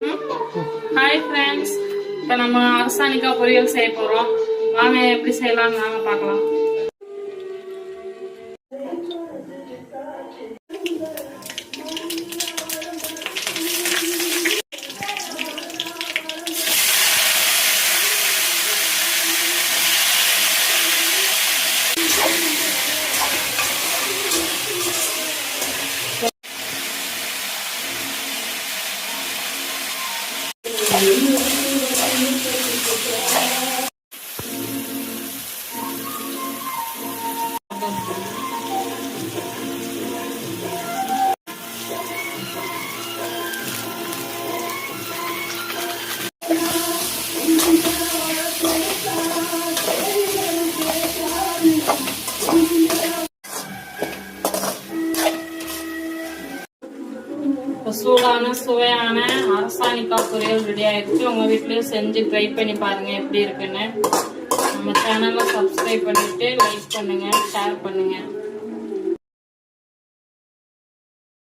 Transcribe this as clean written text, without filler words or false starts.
Hi friends, இப்போ நம்ம அரசாணிக்காய் பொரியல் செய்ய போகிறோம். வாங்க எப்படி செய்யலாம்னு வாங்க பார்க்கலாம். சூடான சுவையான அரசாணிக்காய் பொரியல் ரெடி ஆயிடுச்சு. உங்க வீட்லயும் செஞ்சு ட்ரை பண்ணி பாருங்க எப்படி இருக்குன்னு. நம்ம சேனலை சப்ஸ்கிரைப் பண்ணிட்டு லைக் பண்ணுங்க, ஷேர் பண்ணுங்க.